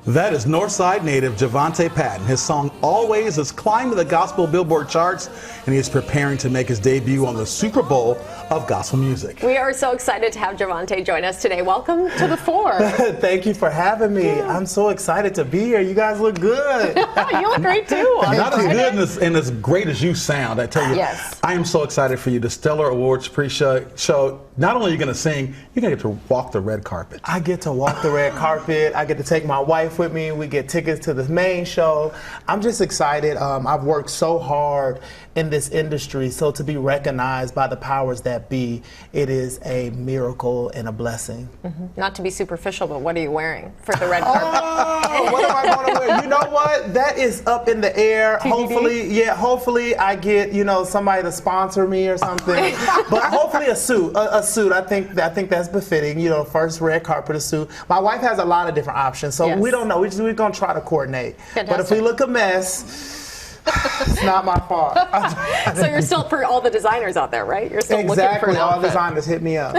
That is Northside native Jovonta Patton. His song Always is climbing the gospel Billboard charts, and he is preparing to make his debut on the Super Bowl of gospel music. We are so excited to have Jovonta join us today. Welcome to the Four. Thank you for having me. Yeah. I'm so excited to be here. You guys look good. You look great too. Not as good and as great as you sound, I tell you. Yes. I am so excited for you. The Stellar Awards pre-show. Not only are you going to sing, you're going to get to walk the red carpet. I get to walk the red carpet. I get to take my wife with me. We get tickets to the main show. I'm just excited. I've worked so hard in this industry, so to be recognized by the powers that be, it is a miracle and a blessing. Mm-hmm. Not to be superficial, but what are you wearing for the red carpet? Oh, what am I going to wear? You know what? That is up in the air. TBD? Hopefully I get, somebody to sponsor me or something. But hopefully a suit. A suit. I think that's befitting. First red carpet, a suit. My wife has a lot of different options, so yes. we don't know. We're going to try to coordinate. Fantastic. But if we look a mess, it's not my fault. So you're still, for all the designers out there, right? You're still looking for an outfit. Exactly. All designers hit me up.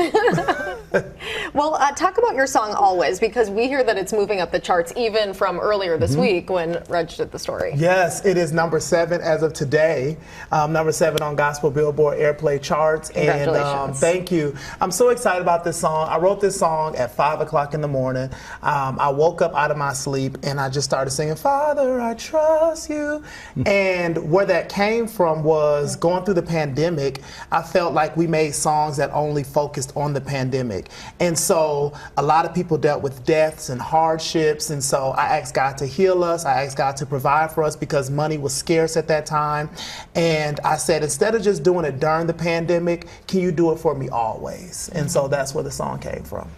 Well, talk about your song Always, because we hear that it's moving up the charts even from earlier this week when Reg did the story. Yes, it is number 7 as of today. Number 7 on Gospel Billboard Airplay charts. Congratulations. And thank you. I'm so excited about this song. I wrote this song at 5 o'clock in the morning. I woke up out of my sleep and I just started singing, Father, I trust you. And where that came from was going through the pandemic. I felt like we made songs that only focused on the pandemic. And so a lot of people dealt with deaths and hardships. And so I asked God to heal us. I asked God to provide for us because money was scarce at that time. And I said, instead of just doing it during the pandemic, can you do it for me always? And so that's where the song came from.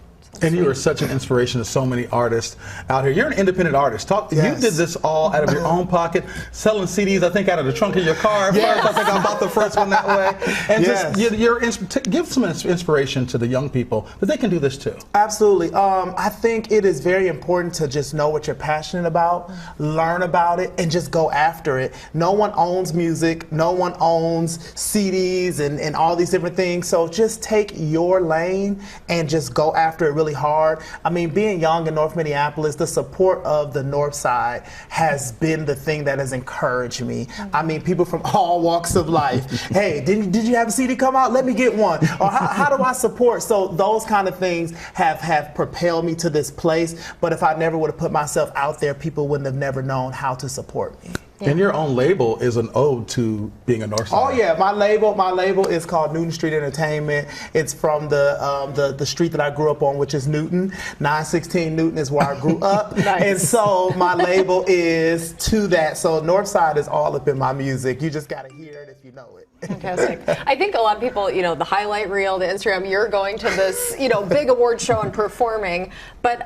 And you are such an inspiration to so many artists out here. You're an independent artist. Yes. You did this all out of your own pocket, selling CDs, I think, out of the trunk of your car. Yes. First, I think I bought the first one that way. And Yes. give some inspiration to the young people that they can do this too. Absolutely. I think it is very important to just know what you're passionate about, learn about it, and just go after it. No one owns music. No one owns CDs and all these different things. So just take your lane and just go after it really hard. I mean, being young in North Minneapolis, the support of the North Side has been the thing that has encouraged me. I mean, people from all walks of life. Hey, did you have a CD come out? Let me get one. Or how do I support? So those kind of things have propelled me to this place. But if I never would have put myself out there, people wouldn't have never known how to support me. Yeah. And your own label is an ode to being a North Side. Oh yeah, my label is called Newton Street Entertainment. It's from the street that I grew up on, which is Newton. 916 Newton is where I grew up. Nice. And so my label is to that. So North Side is all up in my music. You just gotta hear it if you know it. Fantastic. I think a lot of people, the highlight reel, the Instagram, you're going to this, big award show and performing, but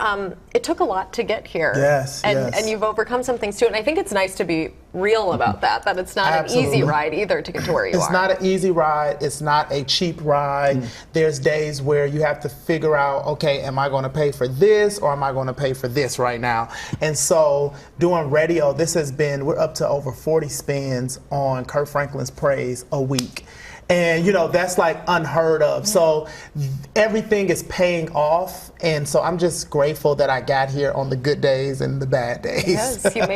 it took a lot to get here. Yes, and you've overcome some things too, and I think it's nice to be real about that it's not Absolutely. an easy ride either to get to where you are. It's not an easy ride. It's not a cheap ride. There's days where you have to figure out, okay, am I going to pay for this or am I going to pay for this right now? And so doing radio, we're up to over 40 spins on Kirk Franklin's Praise a week. And that's like unheard of. So everything is paying off. And so I'm just grateful that I got here on the good days and the bad days. Yes, you made